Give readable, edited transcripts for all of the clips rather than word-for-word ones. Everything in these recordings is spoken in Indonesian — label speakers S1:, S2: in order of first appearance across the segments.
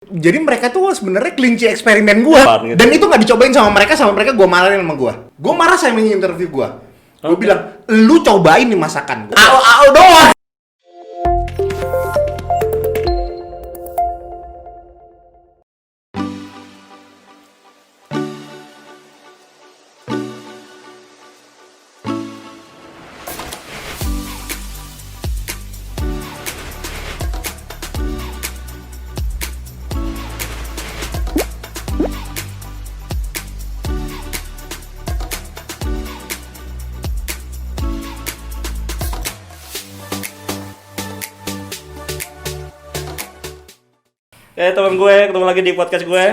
S1: Jadi mereka tuh sebenarnya kelinci eksperimen gua.
S2: Gitu.
S1: Dan itu nggak dicobain sama mereka gua marahin sama gua. Gua marah sama yang interview gua. Gua bilang, lu cobain nih masakan. Ao doang.
S2: Teman gue ketemu lagi di podcast gue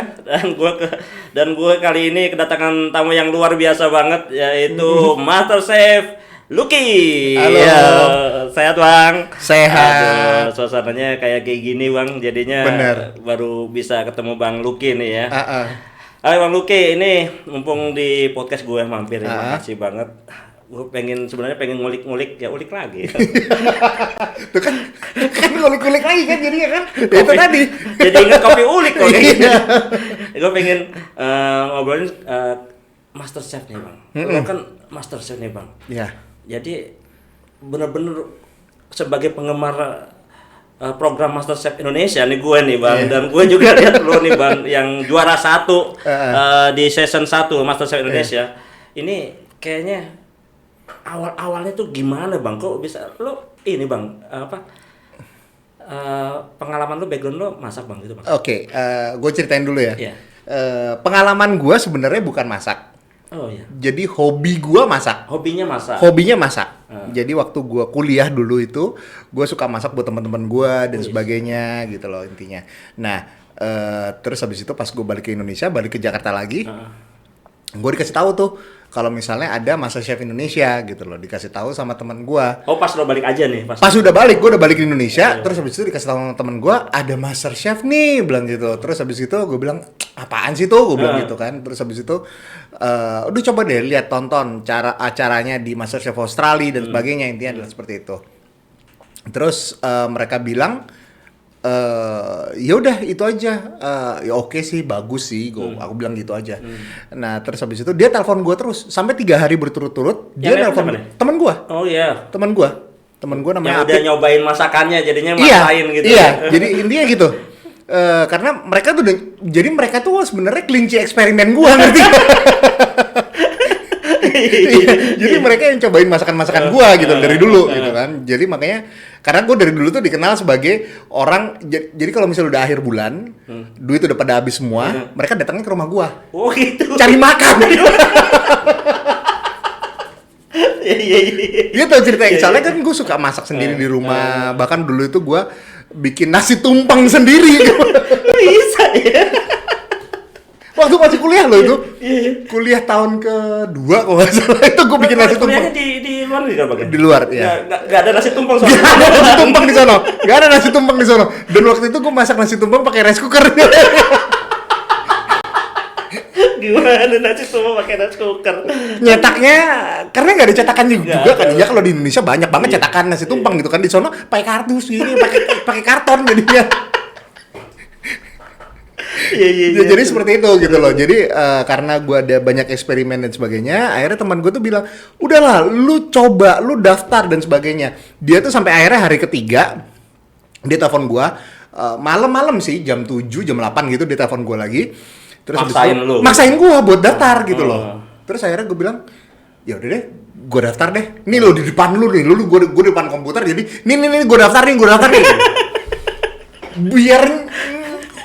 S2: dan gue kali ini kedatangan tamu yang luar biasa banget, yaitu Master Chef Lucky.
S1: Halo.
S2: Ya, sehat Bang?
S1: Sehat.
S2: Aduh, suasananya kayak gini Bang, jadinya
S1: Bener.
S2: baru bisa ketemu Bang Lucky nih ya.
S1: Heeh.
S2: Hai Bang Lucky, ini mumpung di podcast gue mampir ya, makasih banget. Gue sebenarnya pengen ngulik-ngulik, ya ulik lagi.
S1: Tuh kan ngulik-ngulik lagi kan jadinya kan. Itu tadi.
S2: Jadi ingat kopi ulik kok kayak gini.
S1: Iya.
S2: Gue pengen ngobrolin Master Chef nih Bang. Lo kan Master Chef nih Bang.
S1: Iya.
S2: Jadi bener-bener sebagai penggemar program Master Chef Indonesia nih gue nih Bang. Dan gue juga lihat lo nih Bang yang juara 1 di season 1 Master Chef Indonesia. Ini kayaknya awal-awalnya tuh gimana Bang? Kok bisa lo ini Bang, pengalaman lo, background lo masak Bang gitu Bang?
S1: Oke, gue ceritain dulu ya.
S2: Iya.
S1: Pengalaman gue sebenarnya bukan masak.
S2: Oh iya.
S1: Jadi hobi gue masak.
S2: Hobinya masak.
S1: Hobinya masak. Jadi waktu gue kuliah dulu itu, gue suka masak buat teman-teman gue dan sebagainya gitu loh intinya. Nah, terus habis itu pas gue balik ke Indonesia, balik ke Jakarta lagi, gue dikasih tahu tuh kalau misalnya ada Master Chef Indonesia gitu loh, dikasih tahu sama teman gue.
S2: Oh pas lo balik aja nih?
S1: Pas udah balik, gue udah balik di Indonesia, terus habis itu dikasih tahu sama temen gue, ada Master Chef nih, bilang gitu. Terus habis itu gue bilang, apaan sih tuh? Gue bilang gitu kan. Terus habis itu, udah coba deh lihat tonton acaranya di Master Chef Australia dan sebagainya, intinya adalah seperti itu. Terus mereka bilang, ya udah itu aja, ya oke sih, bagus sih, aku bilang gitu aja. Nah terus habis itu dia telepon gue terus sampai 3 hari berturut-turut. Dia telepon temen gue.
S2: Oh iya.
S1: Temen gue namanya
S2: yang udah nyobain masakannya, jadinya maksain gitu.
S1: Iya, jadi intinya gitu. Karena mereka tuh sebenarnya kelinci eksperimen gue, ngerti? Jadi mereka yang cobain masakan-masakan gue gitu dari dulu gitu kan. Jadi makanya karena gue dari dulu tuh dikenal sebagai orang, jadi kalau misalnya udah akhir bulan, duit udah pada habis semua, mereka datangnya ke rumah gue.
S2: Oh gitu.
S1: Cari makan.
S2: Iya.
S1: Gitu ceritanya. Soalnya kan gue suka masak sendiri di rumah. Bahkan dulu itu gue bikin nasi tumpang sendiri.
S2: Bisa ya.
S1: Waktu masih kuliah loh itu. Kuliah tahun kedua kalau nggak salah itu gue bikin nasi tumpang.
S2: Kuliahnya di luar juga Bang?
S1: Di luar, ya.
S2: Nggak ada nasi tumpang
S1: Gak ada nasi tumpang di sono. Gak ada nasi tumpang di sono. Dan waktu itu gue masak nasi tumpang pakai rice cooker.
S2: Gimana nasi tumpang pakai rice cooker?
S1: Nyetaknya karena nggak ada cetakan juga kan. Ya kalau di Indonesia banyak banget cetakan nasi tumpang gitu kan, di sono pakai kardus gini, pakai karton jadinya.
S2: Iya.
S1: Jadi seperti itu gitu loh. Jadi karena gue ada banyak eksperimen dan sebagainya, akhirnya teman gue tuh bilang, udahlah, lu coba, lu daftar dan sebagainya. Dia tuh sampai akhirnya hari ketiga dia telepon gue malam-malam sih, jam 7, jam 8 gitu, dia telepon gue lagi. Terus maksain gue buat daftar gitu loh. Terus akhirnya gue bilang, ya udah deh, gue daftar deh. Nih lo di depan lu nih, gue di depan komputer, jadi nih gue daftar nih. Biar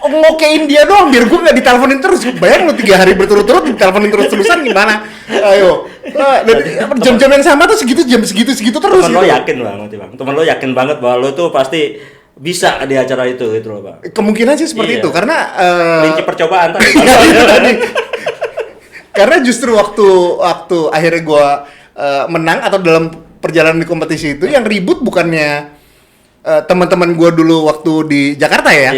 S1: ngokein dia doang, biar gue nggak diteleponin terus. Bayang lu 3 hari berturut-turut diteleponin terus-terusan gimana? Ayo. Jam-jam yang sama tuh segitu terus.
S2: Temen lo yakin banget Bang. Temen lo yakin banget bahwa lo tuh pasti bisa di acara itu gitu loh Bang.
S1: Kemungkinan sih seperti itu karena
S2: kelinci percobaan tadi.
S1: Karena justru waktu akhirnya gue menang atau dalam perjalanan di kompetisi itu yang ribut bukannya teman-teman gue dulu waktu di Jakarta ya,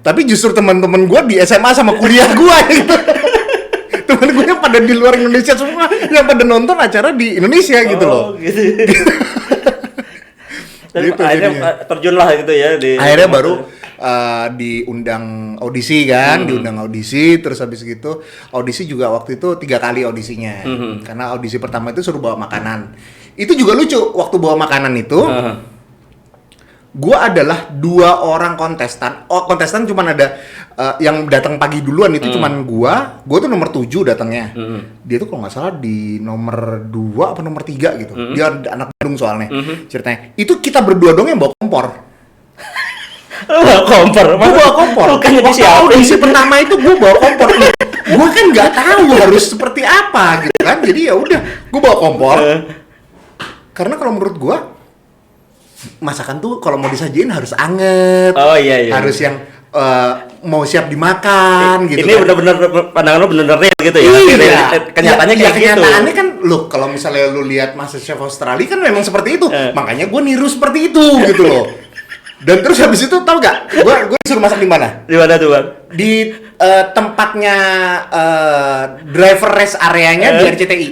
S1: tapi justru teman-teman gue di SMA sama kuliah gue gitu. Teman gue yang pada di luar Indonesia semua yang pada nonton acara di Indonesia gitu loh.
S2: Gitu. Dan gitu, akhirnya terjun lah gitu ya di.
S1: Akhirnya baru diundang audisi kan, diundang audisi, terus habis gitu audisi juga waktu itu 3 kali audisinya. Karena audisi pertama itu suruh bawa makanan. Itu juga lucu, waktu bawa makanan itu gua adalah 2 orang kontestan. Kontestan cuman ada yang datang pagi duluan itu cuman gua tuh nomor 7 datangnya. Dia tuh kalau nggak salah di nomor 2 apa nomor 3 gitu. Dia anak Bandung soalnya. Ceritanya. Itu kita berdua dong yang bawa kompor.
S2: Bawa kompor.
S1: Gua bawa kompor.
S2: Bukannya
S1: Waktu audisi pertama itu gua bawa kompor. Gua kan nggak tahu harus seperti apa gitu kan. Jadi ya udah, gua bawa kompor. Karena kalau menurut gua masakan tuh kalau mau disajiin harus anget.
S2: Oh iya.
S1: Harus yang mau siap dimakan gitu.
S2: Ini benar-benar pandangan lo benar-benar real gitu ya.
S1: Iya.
S2: Kenyataannya kayak gitu.
S1: Kenyataannya kan lo kalau misalnya lo lihat MasterChef Australia kan memang seperti itu. Makanya gue niru seperti itu gitu loh. Dan terus habis itu tau gak? Gue disuruh masak di mana?
S2: Di mana tuh, Bang?
S1: Di tempatnya driver rest areanya di RCTI.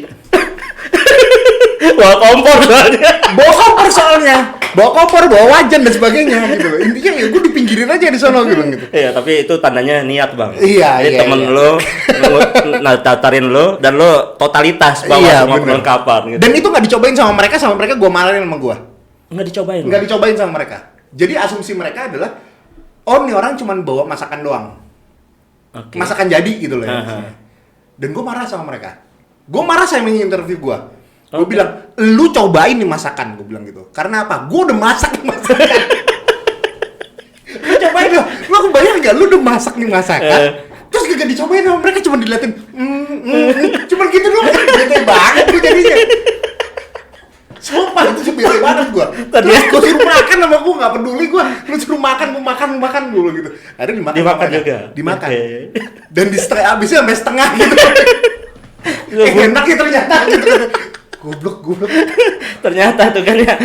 S2: Bawa kompor soalnya.
S1: Bawa kompor soalnya. Bawa kompor, bawa wajan dan sebagainya gitu loh. Intinya ya gue dipinggirin aja di sana gitu.
S2: Iya, tapi itu tandanya niat, Bang.
S1: Iya,
S2: jadi
S1: iya,
S2: temen
S1: iya.
S2: lo daftarin lo dan lo totalitas bawa
S1: Iya,
S2: semua
S1: bener.
S2: perlengkapan gitu.
S1: Dan itu nggak dicobain sama mereka gue marahin sama gue.
S2: Nggak dicobain.
S1: Nggak dicobain sama mereka. Jadi asumsi mereka adalah, oh nih orang cuma bawa masakan doang.
S2: Oke.
S1: Masakan jadi gitu loh ya. Dan gue marah sama mereka. Gue marah sama yang interview gue. Gue bilang, lu cobain nih masakan, gue bilang gitu. Karena apa? Gue udah masak nih masakan. Lu cobain dong. Lu kebayang gak? Lu udah masak nih masakan. Terus gak dicobain sama mereka, cuma diliatin. Cuma gitu doang. Bete banget gue jadinya. Sumpah itu bete banget gue. Terus gue suruh makan sama gue, gak peduli gue. Lu suruh makan dulu gitu. Ada dimakan
S2: juga?
S1: Dimakan.
S2: Okay.
S1: Dan di setengah, abisnya sampai setengah gitu. Enak ya ternyata gitu. Goblok.
S2: Ternyata tuh kan ya.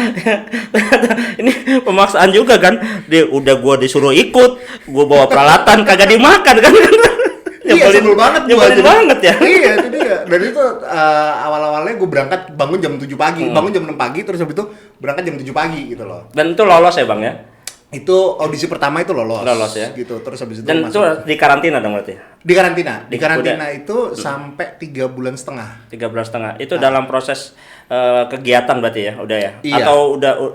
S2: Ini pemaksaan juga kan. Udah gua disuruh ikut, gua bawa peralatan kagak dimakan kan.
S1: Iya, sebel banget gua.
S2: Nyebelin banget ya.
S1: Iya, itu dia. Dan itu awal-awalnya gue berangkat bangun jam 7 pagi. Bangun jam 6 pagi terus habis itu berangkat jam 7 pagi gitu loh.
S2: Dan itu lolos ya, Bang ya?
S1: Itu audisi pertama itu lolos
S2: ya.
S1: Gitu. Terus habis itu
S2: dan itu
S1: masuk.
S2: di karantina dong berarti?
S1: Di karantina itu sampai 3 bulan setengah.
S2: 3 bulan setengah. Itu dalam proses kegiatan berarti ya, udah ya?
S1: Iya.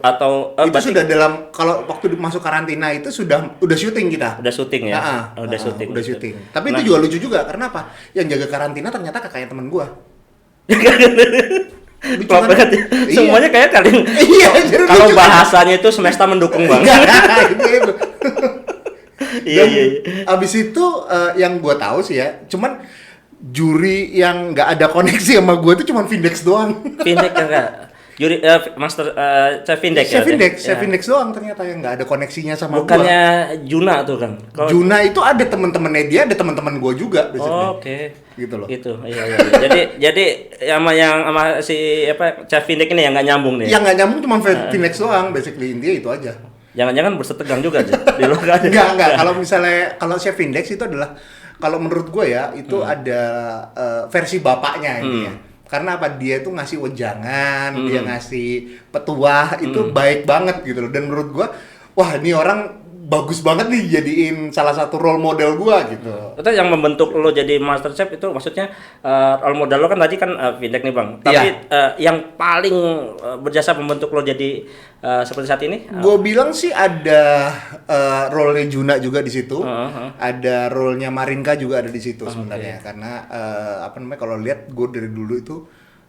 S2: Atau
S1: itu
S2: berarti
S1: sudah dalam, kalau waktu masuk karantina itu udah syuting kita.
S2: udah syuting ya? Udah
S1: syuting. Tapi itu juga lucu juga, karena apa? Yang jaga karantina ternyata kakaknya temen gua. Lucu
S2: Klop
S1: kan?
S2: banget ya.
S1: Iya.
S2: Semuanya kayak kalian.
S1: Iya, jadi
S2: Kalau
S1: lucu kan?
S2: bahasanya itu semesta mendukung, Bang.
S1: Itu.
S2: Iya.
S1: Abis itu yang gue tahu sih ya, cuman juri yang nggak ada koneksi sama gue itu cuman Vindex doang.
S2: Vindex enggak. Juri Master Chef Vindex ya.
S1: Chef Vindex doang ternyata yang nggak ada koneksinya sama gue.
S2: Bukannya Juna tuh kan?
S1: Juna itu ada teman-temannya dia, ada teman-teman gue juga basically.
S2: Oh, oke.
S1: Gitu loh.
S2: Gitu. Iya. Jadi sama si Chef Vindex ini yang nggak nyambung nih.
S1: Yang nggak nyambung cuma Vindex doang, basically intinya itu aja.
S2: Jangan-jangan bersetegang juga aja di luar.
S1: Enggak. Kalau Chef Vindex itu adalah, kalau menurut gue ya itu ada versi bapaknya ini ya. Karena apa, dia itu ngasih wejangan, dia ngasih petuah, itu baik banget gitu loh. Dan menurut gue, wah ini orang bagus banget nih jadiin salah satu role model gue gitu.
S2: Itu yang membentuk lo jadi Master Chef itu maksudnya role model lo kan tadi kan Vindex nih, Bang. Tapi yang paling berjasa membentuk lo jadi seperti saat ini?
S1: Gue bilang sih ada role-nya Juna juga di situ. Ada role-nya Marinka juga ada di situ sebenarnya. Karena kalau lihat gue dari dulu itu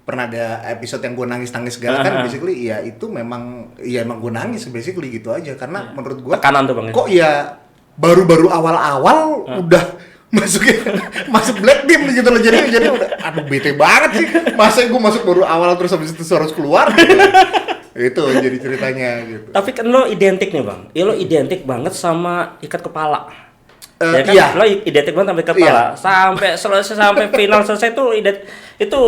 S1: pernah ada episode yang gue nangis segala kan, basically ya itu emang gue nangis basically gitu aja, karena menurut gue
S2: tekanan tuh, Bang.
S1: Kok ya baru-baru awal-awal udah masuk black team gitu loh, jadi udah aduh bete banget sih, masa gue masuk baru awal terus habis itu harus keluar gitu. Itu jadi ceritanya gitu.
S2: Tapi kan lo identik nih, Bang. Lo identik banget sama ikat kepala. Ya kan?
S1: Iya.
S2: Lo identik banget sampai kepala. Sampai final selesai tuh itu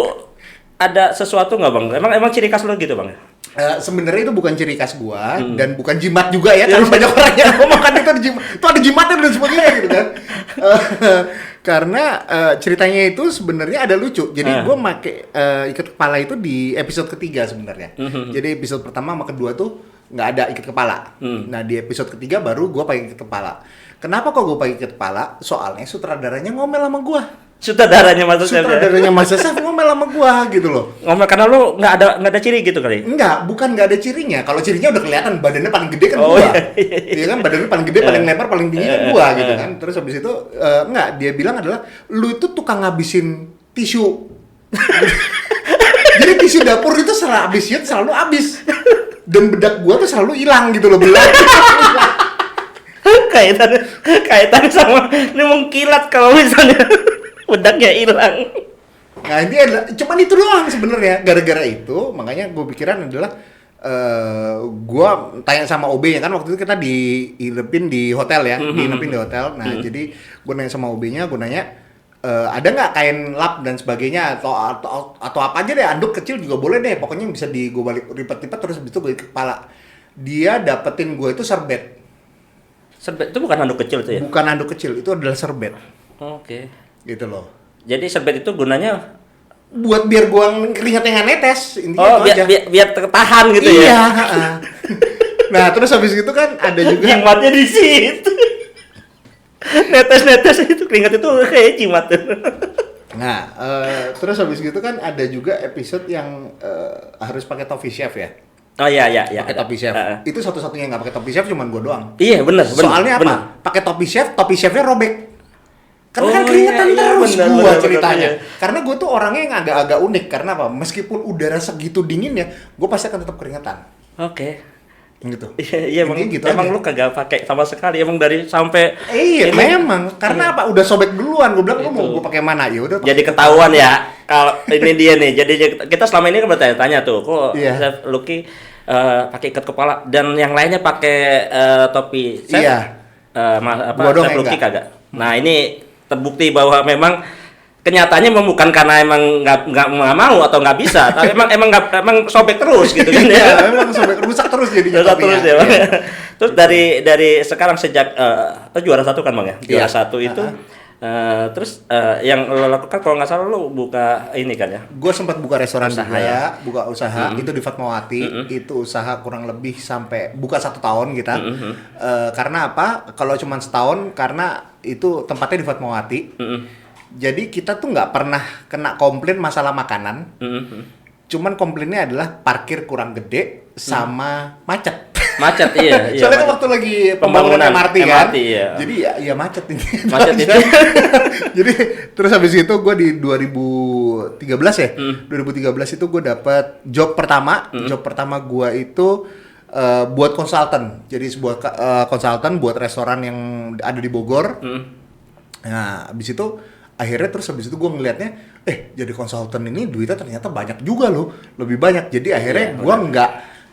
S2: ada sesuatu nggak, Bang? Emang ciri khas lo gitu, Bang?
S1: Sebenarnya itu bukan ciri khas gua dan bukan jimat juga ya, karena banyak orang yang ngomongkan itu ada jimatnya dan sebagainya gitu kan. Karena ceritanya itu sebenarnya ada lucu. Jadi gua make ikat kepala itu di episode ketiga sebenarnya. Jadi episode pertama sama kedua tuh nggak ada ikat kepala. Nah di episode ketiga baru gue pakai ikat kepala. Kenapa kok gue pakai ikat kepala? Soalnya sutradaranya ngomel sama gue.
S2: Sutradaranya MasterChef.
S1: Sutradaranya MasterChef ngomel sama gue gitu loh.
S2: Ngomel karena lo nggak ada ciri gitu kali.
S1: Enggak, bukan nggak ada cirinya. Kalau cirinya udah kelihatan badannya paling gede kan
S2: Oh,
S1: gua.
S2: iya.
S1: Iya kan badannya paling gede, paling lebar, paling tinggi kan gua gitu kan. Terus habis itu enggak, dia bilang adalah lu itu tukang ngabisin tisu. Jadi tisu dapur itu selalu habis. Dan bedak gua tuh selalu hilang gitu loh, bedak.
S2: Kaitan sama ini mengkilat kalau misalnya bedaknya hilang.
S1: Nah ini adalah, cuman itu doang sebenarnya. Gara-gara itu, makanya gue pikiran adalah gue tanya sama OB-nya kan waktu itu kita diinepin di hotel ya, diinepin di hotel. Nah jadi gue nanya sama OB-nya, gue nanya ada nggak kain lap dan sebagainya atau apa aja deh, anduk kecil juga boleh deh. Pokoknya bisa gue balik lipat-lipat terus habis itu gue ke kepala. Dia dapetin gue itu serbet.
S2: Serbet itu bukan handuk kecil tuh ya?
S1: Bukan anduk kecil, itu adalah serbet.
S2: Oke.
S1: Gitu loh.
S2: Jadi serbet itu gunanya
S1: Buat biar gua keringatnya nggak netes,
S2: oh
S1: intinya itu aja.
S2: biar tertahan gitu
S1: Iya,
S2: ya.
S1: Nah, terus habis itu kan ada juga
S2: Jimatnya di situ. Netes itu keringat itu kayak jimat.
S1: Nah, terus habis gitu kan ada juga episode yang harus pakai topi chef ya.
S2: Oh iya.
S1: Pakai topi chef. Itu satu-satunya yang nggak pakai topi chef cuman gua doang.
S2: Iya benar.
S1: Soalnya apa?
S2: Bener.
S1: Pakai topi chefnya robek. Karena kan
S2: Oh,
S1: keringetan
S2: iya,
S1: terus
S2: bener,
S1: gua
S2: bener,
S1: ceritanya.
S2: bener.
S1: Karena gua tuh orangnya yang agak-agak unik. Karena apa? Meskipun udara segitu dinginnya, gua pasti akan tetap keringetan.
S2: Oke.
S1: Gitu.
S2: Iya emang
S1: Intinya gitu
S2: emang
S1: aja.
S2: lu kagak pakai sama sekali emang dari sampai
S1: Iya,
S2: ini.
S1: memang. Karena apa? Udah sobek duluan. Gua bilang lu mau gua pakai mana? Ya udah.
S2: Jadi ketahuan ya kalau ini dia nih. Jadi kita selama ini kan bertanya-tanya tuh, kok
S1: Iya.
S2: Chef Lucky pakai ikat kepala dan yang lainnya pakai topi. Chef,
S1: Iya.
S2: Chef
S1: Gua doang
S2: Lucky
S1: enggak.
S2: kagak. Nah ini terbukti bahwa memang kenyataannya memang bukan karena emang nggak mau atau nggak bisa, tapi emang sobek terus gitu kan ya.
S1: Iya, memang sobek rusak terus jadinya.
S2: Juara terus ya,
S1: topinya.
S2: Bang.
S1: Iya.
S2: Terus dari sekarang sejak juara satu kan Bang ya? Juara
S1: Iya.
S2: satu itu terus yang lo lakukan kalau nggak salah lo buka ini kan ya?
S1: Gue sempat buka restoran
S2: Usaha
S1: juga,
S2: ya?
S1: buka usaha itu di Fatmawati. Itu usaha kurang lebih sampai buka 1 tahun kita. Karena apa? Kalau cuma setahun karena itu tempatnya di Fatmawati. Jadi kita tuh nggak pernah kena komplain masalah makanan. Cuman komplainnya adalah parkir kurang gede sama macet.
S2: Macet iya.
S1: Soalnya kan
S2: macet.
S1: waktu lagi pembangunan MRT kan.
S2: iya.
S1: Jadi ya macet ini.
S2: Macet itu.
S1: Jadi terus habis itu gue di 2013 ya. 2013 itu gue dapat job pertama. Job pertama gue itu buat konsultan. Jadi sebuah konsultan buat restoran yang ada di Bogor. Nah, habis itu akhirnya terus habis itu gue ngelihatnya jadi konsultan ini duitnya ternyata banyak juga loh. Lebih banyak. Jadi akhirnya gue nggak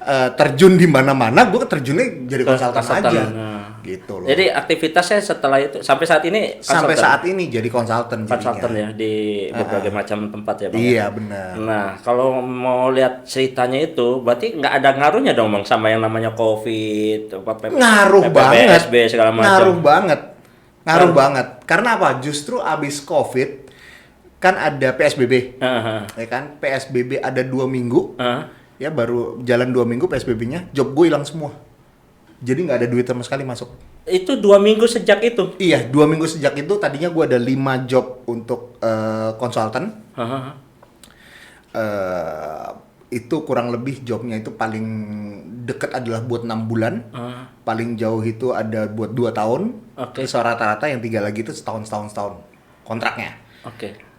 S1: terjun di mana-mana, gue terjunnya jadi konsultan aja. Gitu loh.
S2: Jadi aktivitasnya setelah itu sampai saat ini
S1: Sampai saat ini jadi konsultan
S2: ya di berbagai macam tempat ya Bang.
S1: Iya, benar.
S2: Nah, kalau mau lihat ceritanya itu, berarti nggak ada ngaruhnya dong Bang sama yang namanya COVID,
S1: Ngaruh banget.
S2: PSBB segala macam.
S1: Ngaruh banget. Karena apa? Justru abis COVID kan ada PSBB. Ya kan? PSBB ada 2 minggu. Ya baru jalan 2 minggu PSBB-nya, job gue hilang semua. Jadi nggak ada duit sama sekali masuk.
S2: Itu 2 minggu sejak itu?
S1: Iya, 2 minggu sejak itu. Tadinya gue ada 5 job untuk konsultan. Itu kurang lebih jobnya itu paling deket adalah buat 6 bulan. Paling jauh itu ada buat 2 tahun. Terus rata-rata yang 3 lagi itu setahun kontraknya.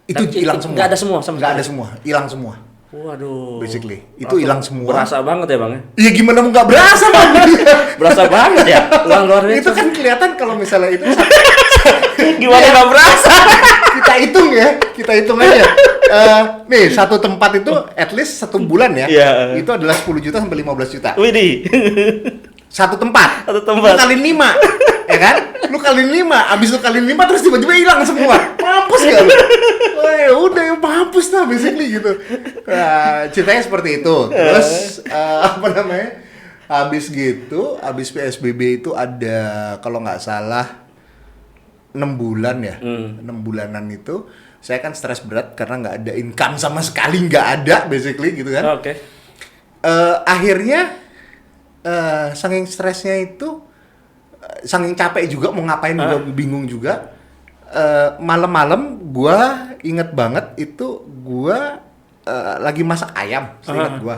S1: Itu hilang semua.
S2: Nggak ada semua sama
S1: Nggak ada semua, hilang semua.
S2: Waduh.
S1: Basically, itu hilang semua.
S2: Berasa banget ya Bang ya?
S1: Iya, gimana nggak berasa Bang?
S2: Berasa banget ya? Uang luar
S1: Itu kan kelihatan kalau misalnya itu
S2: gimana nggak berasa?
S1: kita hitung aja. Nih, satu tempat itu at least 1 bulan ya.
S2: Iya.
S1: Itu adalah 10 juta sampai 15 juta.
S2: Widih.
S1: Satu tempat.
S2: Satu
S1: Lu kaliin 5. Ya kan? Lu kaliin 5, abis lu kaliin 5 terus tiba-tiba hilang semua. Mampus gak lu? Wah, ya udah, mampus lah basically gitu. Ceritanya seperti itu. Terus habis gitu, habis PSBB itu ada kalau nggak salah 6 bulan ya. 6 bulanan itu saya kan stres berat karena nggak ada income sama sekali, nggak ada basically gitu kan.
S2: Oke.
S1: Akhirnya saking stresnya itu, saking capek juga mau ngapain juga bingung juga. Malam-malam gue inget banget itu gue lagi masak ayam, seingat gue.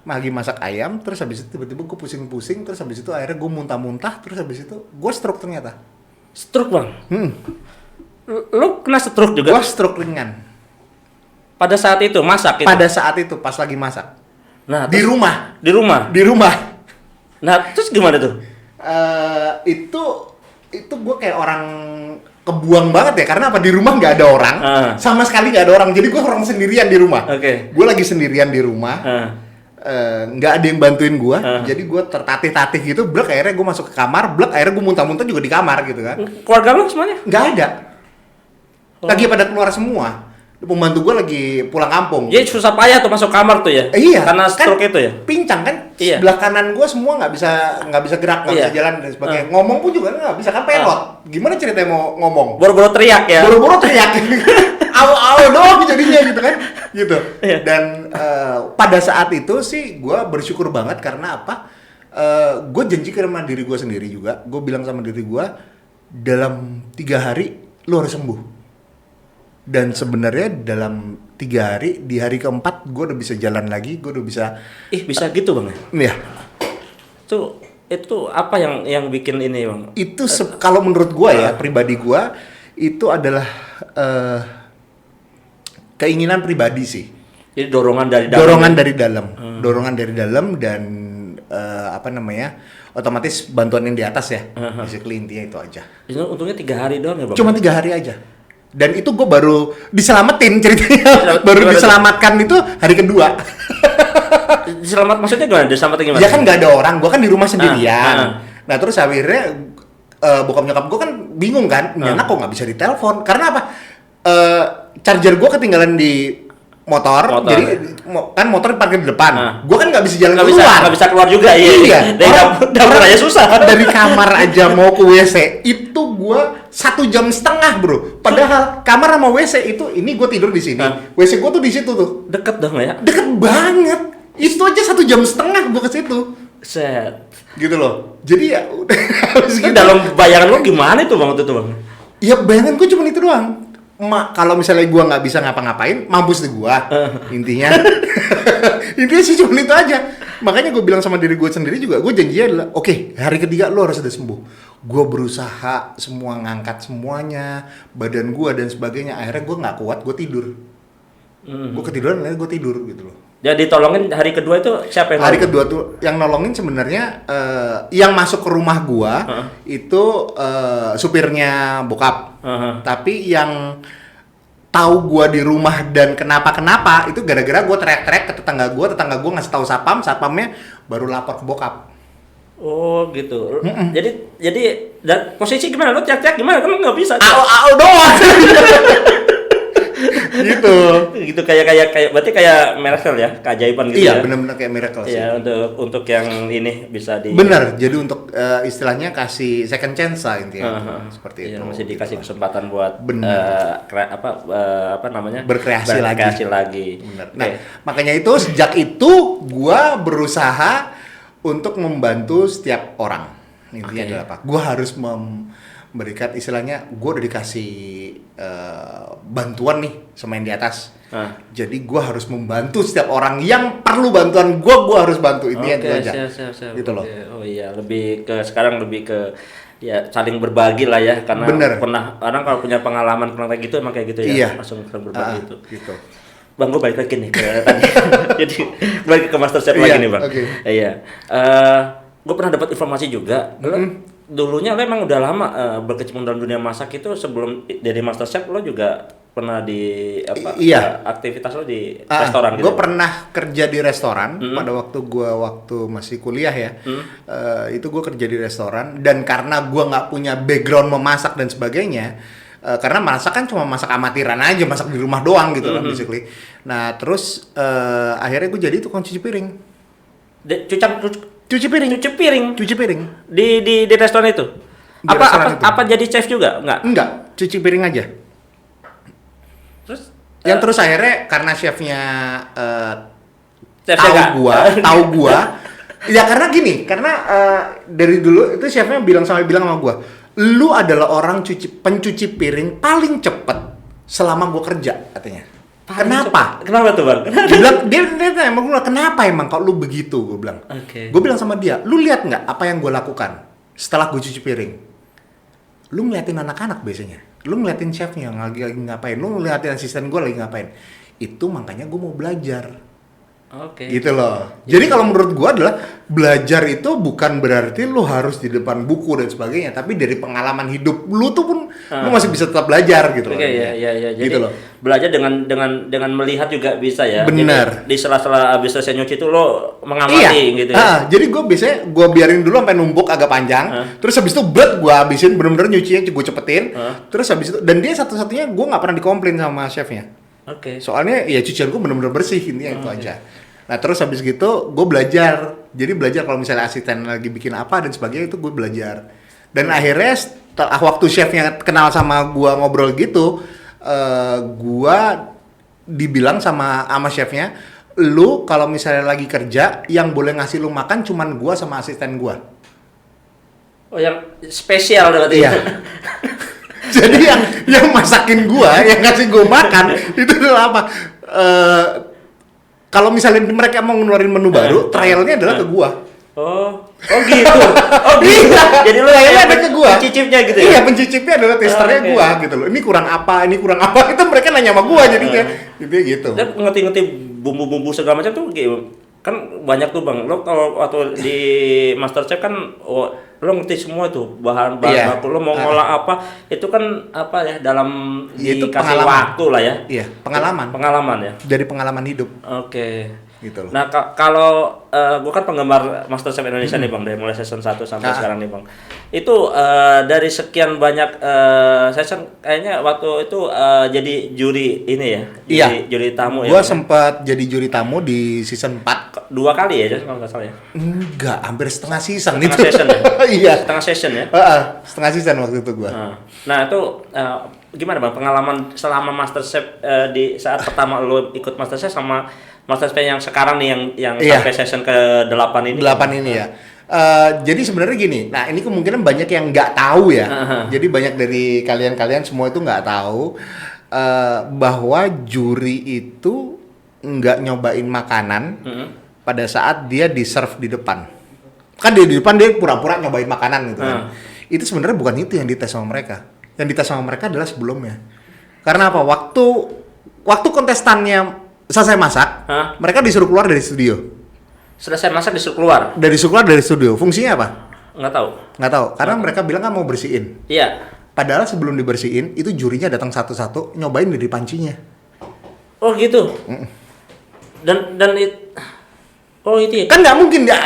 S1: Lagi masak ayam, terus habis itu tiba-tiba gue pusing-pusing, terus habis itu akhirnya gue muntah-muntah, terus habis itu gue stroke ternyata.
S2: Stroke bang? Lu kena stroke juga?
S1: Gue stroke ringan.
S2: Pada saat itu masak itu?
S1: Pada saat itu pas lagi masak.
S2: Nah,
S1: di rumah.
S2: Di rumah?
S1: Di rumah.
S2: Nah terus gimana tuh?
S1: Itu gue kayak orang kebuang banget ya, karena apa, di rumah nggak ada orang, sama sekali nggak ada orang, jadi gue orang sendirian di rumah. Gue lagi sendirian di rumah, nggak ada yang bantuin gue, jadi gue tertatih-tatih gitu, blek, akhirnya gue masuk ke kamar, blek, akhirnya gue muntah-muntah juga di kamar gitu kan.
S2: Keluarga lo semuanya?
S1: Nggak ada, lagi pada keluar semua. Pembantu gue lagi pulang kampung.
S2: Jadi susah payah tuh masuk kamar tuh ya?
S1: Iya.
S2: Karena stroke
S1: kan,
S2: itu ya?
S1: Pincang kan?
S2: Iya.
S1: Sebelah kanan gue semua nggak bisa gerak, nggak bisa jalan dan sebagainya. Ngomong pun juga nggak bisa, kan pelot. Gimana ceritanya mau ngomong?
S2: Boro-boro teriak ya?
S1: Boro-boro teriak. Aw doang jadinya gitu kan? Gitu.
S2: Iya.
S1: Dan pada saat itu sih gue bersyukur banget karena apa? Gue janji sama diri gue sendiri juga. Gue bilang sama diri gue, dalam 3 hari lo harus sembuh. Dan sebenarnya dalam 3 hari, di hari keempat gue udah bisa jalan lagi, gue udah bisa.
S2: Bisa gitu bang?
S1: Iya.
S2: Itu apa yang bikin ini bang?
S1: Itu kalau menurut gue ya, pribadi gue itu adalah keinginan pribadi sih.
S2: Jadi dorongan dari dalam.
S1: Dorongan dari dalam dan otomatis bantuan yang di atas ya. Basically intinya itu aja.
S2: Untungnya 3 hari doang ya bang?
S1: Cuma 3 hari aja. Dan itu gue baru diselamatin ceritanya. Baru diselamatkan itu hari kedua.
S2: Diselamat maksudnya gimana? Diselamatkan gimana?
S1: Ya kan nggak ada orang, gue kan di rumah sendirian. Nah terus akhirnya bokap nyokap gue kan bingung kan, ini anak kok nggak bisa ditelepon. Karena apa? Charger gue ketinggalan di motor, jadi kan motor parkir di depan. Gue kan nggak bisa jalan keluar.
S2: Nggak bisa keluar juga, iya. Dari dapur aja susah.
S1: Dari kamar aja mau ke WC itu gue 1,5 jam bro. Padahal kamar sama WC itu, ini gue tidur di sini. WC gue tuh di situ tuh.
S2: Deket dong ya?
S1: Deket banget. Itu aja 1,5 jam gue ke situ.
S2: Set.
S1: Gitu loh. Jadi ya udah.
S2: Itu dalam bayangan lo gimana itu bang waktu itu bang?
S1: Ya bayangan gue cuma itu doang. Kalau misalnya gue nggak bisa ngapa-ngapain, mampus deh gue. Intinya sih cuma itu aja. Makanya gue bilang sama diri gue sendiri juga, gue janjinya adalah, oke, hari ketiga lo harus udah sembuh. Gue berusaha semua, ngangkat semuanya, badan gue dan sebagainya. Akhirnya gue nggak kuat, gue tidur. Gue ketiduran, akhirnya gue tidur gitu loh.
S2: Jadi tolongin hari kedua itu siapa yang
S1: hari kedua tuh yang nolongin sebenarnya yang masuk ke rumah gua itu supirnya bokap. Tapi yang tahu gua di rumah dan kenapa itu gara-gara gua teriak-teriak ke tetangga gua ngasih tahu satpamnya baru lapor ke bokap.
S2: Oh gitu. Jadi dan posisi gimana? Lo teriak-teriak gimana? Kan lo nggak bisa.
S1: Doang.
S2: gitu kayak berarti kayak miracle ya, keajaiban gitu.
S1: Iya,
S2: ya.
S1: Benar-benar kayak miracle sih.
S2: Iya, untuk yang ini bisa di.
S1: Benar. Jadi untuk istilahnya kasih second chance lah intinya. Seperti itu.
S2: Masih dikasih kesempatan buat namanya?
S1: Berkreasi
S2: lagi.
S1: Benar. Nah, makanya itu sejak itu gua berusaha untuk membantu setiap orang. Intinya adalah apa? Gua harus memberikan istilahnya, gue udah dikasih bantuan nih sama yang di atas. Jadi gue harus membantu setiap orang yang perlu bantuan gue harus bantu. Itu aja.
S2: Siap.
S1: Gitu loh.
S2: Oh iya, sekarang lebih ke ya saling berbagi lah ya, karena orang kalau punya pengalaman kayak gitu emang kayak gitu ya.
S1: Iya.
S2: Langsung berbagi itu.
S1: Gitu.
S2: Bang, gue balik lagi nih ke tadi. Jadi balik ke MasterChef lagi nih bang. Iya. Gue pernah dapat informasi juga. Dulunya lo emang udah lama berkecimpung dalam dunia masak itu, sebelum jadi MasterChef lo juga pernah di aktivitas lo di restoran gitu?
S1: Gue pernah kerja di restoran pada waktu masih kuliah ya. Itu gue kerja di restoran, dan karena gue nggak punya background memasak dan sebagainya, karena masak kan cuma masak amatiran aja, masak di rumah doang gitu lah basically. Nah terus akhirnya gue jadi tukang cuci piring. Cuci piring
S2: di restoran itu. Apa jadi chef juga?
S1: Enggak, cuci piring aja. Terus akhirnya karena chefnya tahu gua Ya karena gini, karena dari dulu itu chefnya bilang sama gua, lu adalah orang pencuci piring paling cepet selama gua kerja katanya. Kenapa?
S2: Kenapa tuh bang?
S1: Dia tanya sama gua, kenapa emang kalau lu begitu? Gua bilang.
S2: Oke.
S1: Gua bilang sama dia, lu lihat nggak apa yang gua lakukan setelah gua cuci piring? Lu ngeliatin anak-anak biasanya, lu ngeliatin chefnya lagi ngapain, lu ngeliatin asisten gua lagi ngapain. Itu makanya gua mau belajar.
S2: Oke.
S1: Gitu loh. Jadi kalau menurut gua adalah belajar itu bukan berarti lu harus di depan buku dan sebagainya, tapi dari pengalaman hidup lu tuh pun lu masih bisa tetap belajar gitu loh.
S2: Oke, ya. Jadi
S1: Gitu loh.
S2: belajar dengan melihat juga bisa ya.
S1: Benar.
S2: Jadi, di sela-sela abis selesai nyuci itu lo mengamati gitu ya.
S1: Jadi gua biasanya gua biarin dulu sampai numpuk agak panjang, terus habis itu gua habisin bener-bener nyucinya gua cepetin, terus habis itu dan dia satu-satunya gua nggak pernah dikomplain sama chefnya.
S2: Oke.
S1: Soalnya ya cucian gua bener-bener bersih intinya itu aja. Nah terus habis gitu gue belajar, jadi belajar kalau misalnya asisten lagi bikin apa dan sebagainya itu gue belajar. Dan akhirnya waktu chefnya kenal sama gue ngobrol gitu, gue dibilang sama chefnya, lu kalau misalnya lagi kerja yang boleh ngasih lu makan cuman gue sama asisten gue.
S2: Oh yang spesial berarti.
S1: Iya. Jadi yang masakin gue, yang ngasih gue makan itu adalah apa? Kalau misalnya mereka mau ngeluarin menu baru, trialnya adalah ke gua.
S2: Oh gitu. Oh gitu. Jadi lu
S1: trialnya ada ke gua.
S2: Pencicipnya gitu ya?
S1: Iya, pencicipnya adalah testernya gua gitu loh. Ini kurang apa? Itu mereka nanya sama gua jadinya. Gitu.
S2: Dan ngerti-ngerti bumbu-bumbu segala macam tuh kan banyak tuh bang. Lo kalau waktu di MasterChef kan lo ngerti semua tuh bahan baku lo mau ngolah apa itu kan apa ya dalam dikasih waktu lah ya.
S1: Iya, pengalaman
S2: ya.
S1: Dari pengalaman hidup.
S2: Oke.
S1: Gitu loh.
S2: Nah kalau gue kan penggemar MasterChef Indonesia nih bang dari mulai season 1 sampai sekarang nih bang. Itu dari sekian banyak season kayaknya waktu itu jadi juri ini ya. Juri tamu ya.
S1: Gua sempat jadi juri tamu di season 4.
S2: 2 kali ya kalau nggak salah ya.
S1: Enggak, hampir setengah season
S2: itu.
S1: Season ya? Iya.
S2: Setengah season ya.
S1: Setengah season waktu itu gua.
S2: Nah itu gimana bang pengalaman selama MasterChef di saat pertama lo ikut MasterChef sama MasterChef yang sekarang nih yang sampai season ke-8 ini.
S1: 8 ini ya. Jadi sebenarnya gini, nah ini kemungkinan banyak yang nggak tahu ya. Jadi banyak dari kalian semua itu nggak tahu bahwa juri itu nggak nyobain makanan pada saat dia di-serve di depan. Kan di depan dia pura-pura nyobain makanan gitu kan. Itu sebenarnya bukan itu yang dites sama mereka. Yang dites sama mereka adalah sebelumnya. Karena apa? Waktu kontestannya selesai masak, mereka disuruh keluar dari studio.
S2: Selesai masak disuruh keluar?
S1: Disuruh keluar dari studio. Fungsinya apa?
S2: Nggak tahu. Karena
S1: mereka bilang kan mau bersihin.
S2: Iya.
S1: Padahal sebelum dibersihin, itu jurinya datang satu-satu, nyobain dari pancinya.
S2: Oh gitu? Oh itu ya?
S1: Kan nggak mungkin dia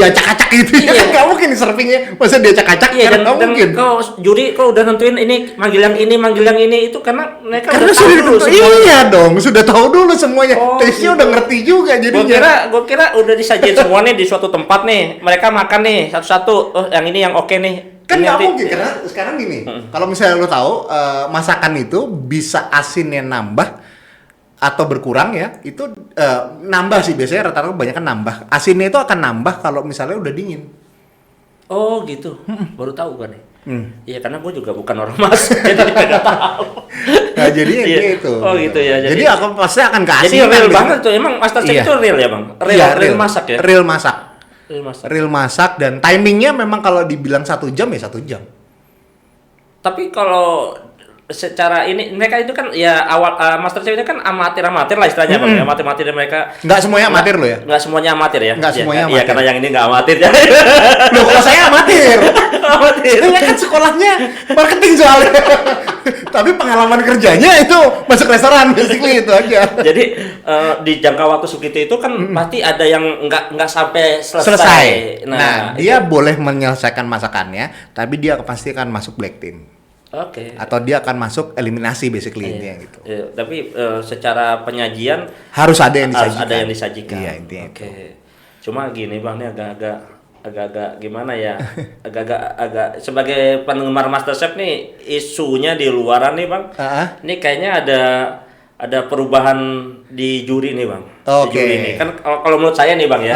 S1: acak-acak gitu ya. Kan nggak mungkin servingnya. Masa dia acak-acak?
S2: Iya,
S1: nggak mungkin.
S2: Kalau juri udah nentuin ini manggil yang ini itu karena mereka
S1: karena
S2: udah tahu dulu semuanya.
S1: Iya dong, sudah tahu dulu semuanya. Tesnya udah ngerti juga jadinya.
S2: Gue kira udah disajiin semuanya di suatu tempat nih. Mereka makan nih satu-satu. Oh, yang ini yang oke nih.
S1: Kan nggak mungkin karena sekarang gini. Kalau misalnya lo tahu masakan itu bisa asinnya nambah atau berkurang ya, itu nambah sih biasanya rata-rata kebanyakan nambah. Asinnya itu akan nambah kalau misalnya udah dingin.
S2: Oh gitu, baru tahu kan nih. Iya karena gue juga bukan orang masak, jadi nggak tahu.
S1: Nah jadi itu.
S2: Oh gitu ya.
S1: Jadi aku pasti akan kasih.
S2: Jadi real banget tuh, emang MasterChef itu real ya bang? Real masak ya?
S1: Real masak dan timingnya memang kalau dibilang 1 jam ya 1 jam.
S2: Tapi kalau secara ini mereka itu kan ya awal MasterChef itu kan amatir lah istilahnya bang ya, amatir mereka
S1: nggak semuanya amatir loh ya,
S2: nggak semuanya amatir ya,
S1: nggak semuanya amatir.
S2: Iya karena yang ini nggak amatir ya.
S1: Loh kalau saya amatir ini kan sekolahnya marketing soalnya. Tapi pengalaman kerjanya itu masuk restoran basically itu aja.
S2: Jadi di jangka waktu segitu itu kan pasti ada yang nggak sampai selesai.
S1: Nah dia boleh menyelesaikan masakannya tapi dia pasti akan masuk black team.
S2: Oke.
S1: Atau dia akan masuk eliminasi basically intinya gitu.
S2: Tapi secara penyajian
S1: harus ada yang disajikan.
S2: Ada yang disajikan.
S1: Iya intinya.
S2: Oke. Cuma gini bang, ini agak gimana ya? agak sebagai penggemar MasterChef nih isunya di luaran nih bang. Ini kayaknya ada perubahan di juri nih bang.
S1: Oke.
S2: Di juri nih kan kalau menurut saya nih bang ya,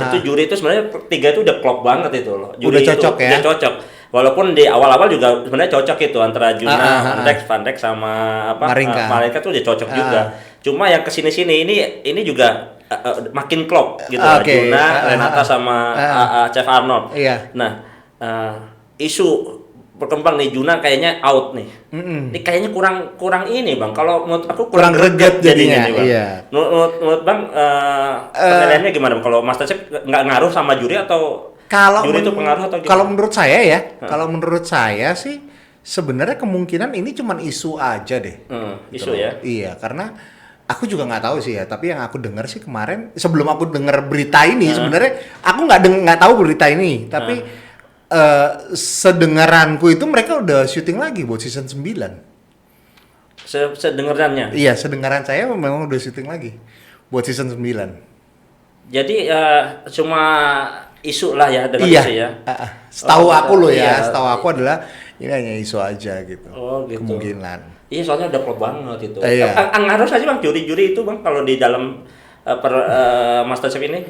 S2: itu juri itu sebenarnya 3 itu udah klop banget itu loh. Juri
S1: udah cocok
S2: itu,
S1: ya.
S2: Udah cocok. Walaupun di awal-awal juga sebenarnya cocok itu antara Juna, Van Dijk sama Marinka tuh udah cocok juga. Cuma yang kesini-sini ini juga makin klop gitu lah. Juna, Renata sama Chef Arnold.
S1: Iya.
S2: Nah, isu berkembang nih Juna kayaknya out nih. Ini kayaknya kurang ini bang. Kalau menurut aku kurang
S1: greget jadinya
S2: nih bang.
S1: Iya.
S2: Menurut bang penilaiannya gimana bang? Kalau MasterChef nggak ngaruh sama juri atau juri itu pengaruh atau gimana?
S1: Kalau menurut saya ya, kalau menurut saya sih sebenarnya kemungkinan ini cuman isu aja deh.
S2: Isu ya?
S1: Iya, karena aku juga nggak tahu sih ya. Tapi yang aku dengar sih kemarin sebelum aku dengar berita ini sebenarnya aku nggak tahu berita ini. Tapi sedengaranku itu mereka udah syuting lagi buat season 9.
S2: Sedengarannya?
S1: Iya, sedengaran saya memang udah syuting lagi buat season 9.
S2: Jadi cuma isu lah ya dengan
S1: iya.
S2: isu ya.
S1: Setahu aku loh ya, setahu aku adalah ini hanya isu aja gitu.
S2: Oh gitu.
S1: Kemungkinan.
S2: Iya soalnya udah klop banget itu.
S1: Iya.
S2: Ngaruh saja bang juri-juri itu bang kalau di dalam MasterChef ini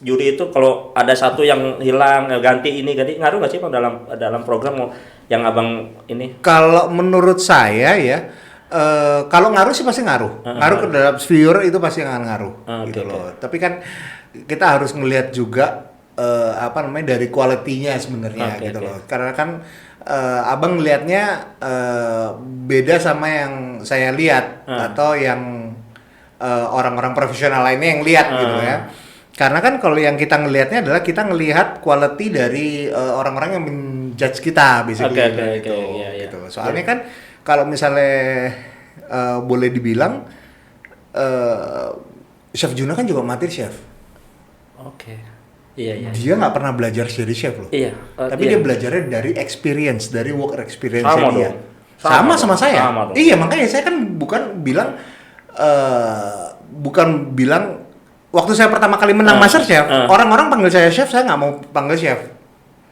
S2: juri itu kalau ada satu yang hilang ganti ngaruh nggak sih bang dalam program yang abang ini?
S1: Kalau menurut saya ya kalau ngaruh sih pasti ngaruh. Ngaruh ke dalam viewer itu pasti akan ngaruh gitu loh. Tapi kan kita harus ngelihat juga dari kualitinya sebenarnya gitu loh. Karena kan abang ngelihatnya beda sama yang saya lihat atau yang orang-orang profesional lainnya yang lihat gitu ya. Karena kan kalau yang kita ngelihatnya adalah kita ngelihat quality dari orang-orang yang menjudge kita basically gitu. Soalnya kan kalau misalnya boleh dibilang Chef Juna kan juga amatir chef.
S2: Oke. Iya.
S1: Dia nggak pernah belajar jadi chef loh.
S2: Iya.
S1: Tapi dia belajarnya dari experience, dari work experience dia.
S2: Sama
S1: saya.
S2: Sama
S1: iya, makanya saya kan bukan bilang waktu saya pertama kali menang MasterChef, orang-orang panggil saya chef, saya nggak mau panggil chef.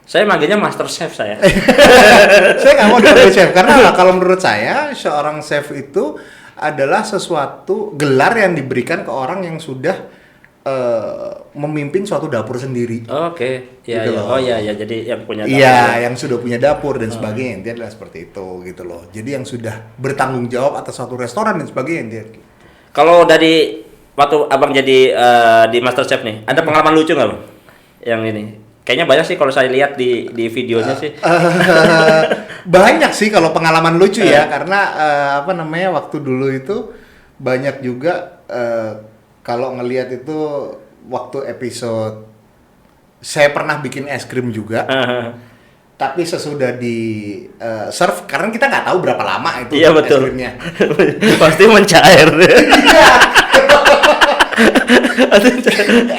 S2: Saya manggilnya Master Chef saya.
S1: Saya nggak mau panggil chef karena kalau menurut saya seorang chef itu adalah sesuatu gelar yang diberikan ke orang yang sudah memimpin suatu dapur sendiri.
S2: Oke. Iya.
S1: Gitu
S2: Oh iya, jadi yang punya dapur.
S1: Iya, yang sudah punya dapur dan sebagainya. Intinya adalah seperti itu gitu loh. Jadi yang sudah bertanggung jawab atas suatu restoran dan sebagainya.
S2: Kalau dari waktu abang jadi di MasterChef nih, ada pengalaman lucu nggak bang? Yang ini? Kayaknya banyak sih kalau saya lihat di videonya sih.
S1: Banyak sih kalau pengalaman lucu ya, karena waktu dulu itu banyak juga kalau ngelihat itu waktu episode saya pernah bikin es krim juga. Tapi sesudah di serve, karena kita nggak tahu berapa lama itu
S2: es
S1: krimnya.
S2: Pasti mencair.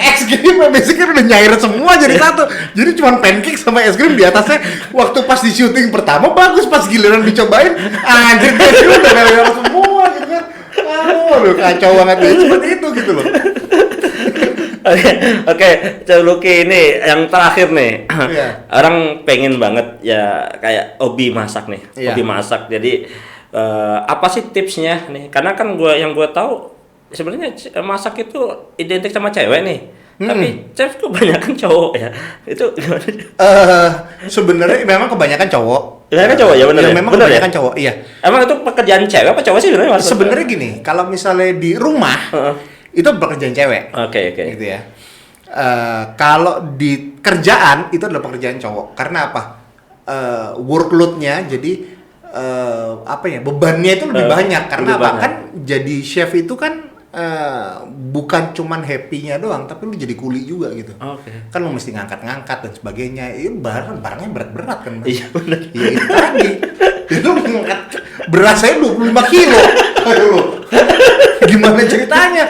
S1: Es krim basically udah nyair semua jadi satu. Jadi cuma pancake sama es krim di atasnya. Waktu pas di syuting pertama bagus, pas giliran dicobain anjir es krim udah nyair semua gitu kan. Aduh, kacau banget ya. Seperti itu gitu loh.
S2: Oke, Chef Lucky ini yang terakhir nih.
S1: Iya.
S2: Orang pengen banget ya kayak hobi masak nih.
S1: Iya.
S2: Hobi masak. Jadi apa sih tipsnya nih? Karena kan yang gue tahu sebenarnya masak itu identik sama cewek nih. Tapi chef kebanyakan cowok ya. Itu gimana?
S1: Sebenarnya memang kebanyakan cowok.
S2: Kebanyakan cowok ya benar ya?
S1: Memang
S2: bener
S1: kebanyakan
S2: ya?
S1: cowok, iya.
S2: Emang itu pekerjaan cewek apa cowok sih sebenarnya?
S1: Sebenarnya gini, kalau misalnya di rumah itu pekerjaan cewek.
S2: Oke.
S1: Gitu ya. Kalau di kerjaan itu adalah pekerjaan cowok. Karena apa? Workload-nya jadi bebannya itu lebih banyak. Karena apa? Kan jadi chef itu kan bukan cuman happy-nya doang, tapi lu jadi kuli juga gitu.
S2: Oke.
S1: Kan lu mesti ngangkat-ngangkat dan sebagainya. Itu barangnya berat-berat kan.
S2: Iya benar.
S1: Iya itu tadi. Itu ngangkat beras saya 25 kilo. Aduh. Gimana ceritanya?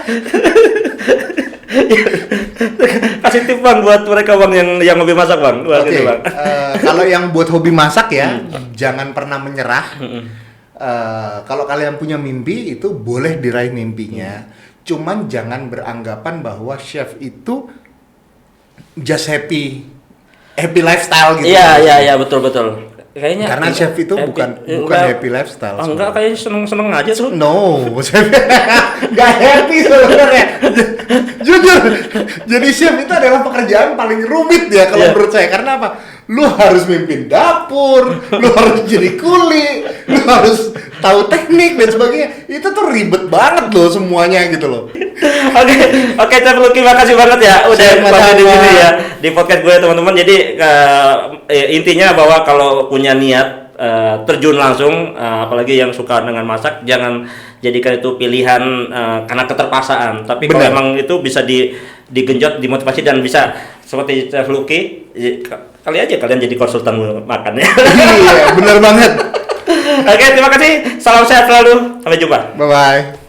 S2: Kasih tip bang buat mereka bang yang hobi masak bang.
S1: Oke. Kalau yang buat hobi masak ya, jangan pernah menyerah. Kalau kalian punya mimpi itu boleh diraih mimpinya, cuman jangan beranggapan bahwa chef itu just happy lifestyle gitu.
S2: Iya betul. kayaknya
S1: Karena chef itu bukan happy lifestyle.
S2: Enggak, kayaknya seneng aja tuh.
S1: No, chef nggak happy sebenarnya. Jujur, jadi chef itu adalah pekerjaan paling rumit ya kalau menurut saya. Karena apa? Lu harus mimpin dapur, lu harus jadi kuli, lu harus tahu teknik dan sebagainya. Itu tuh ribet banget loh semuanya gitu loh.
S2: Oke, Chef Lucky, makasih banget ya udah mampir di sini ya di podcast gue teman-teman. Jadi intinya bahwa kalau punya niat terjun langsung, apalagi yang suka dengan masak, jangan jadikan itu pilihan karena keterpaksaan. Tapi kalau emang itu bisa digenjot, dimotivasi dan bisa seperti Chef Lucky, kali aja kalian jadi konsultan makan ya.
S1: Iya, benar banget.
S2: Oke, terima kasih. Salam sehat selalu. Sampai jumpa.
S1: Bye bye.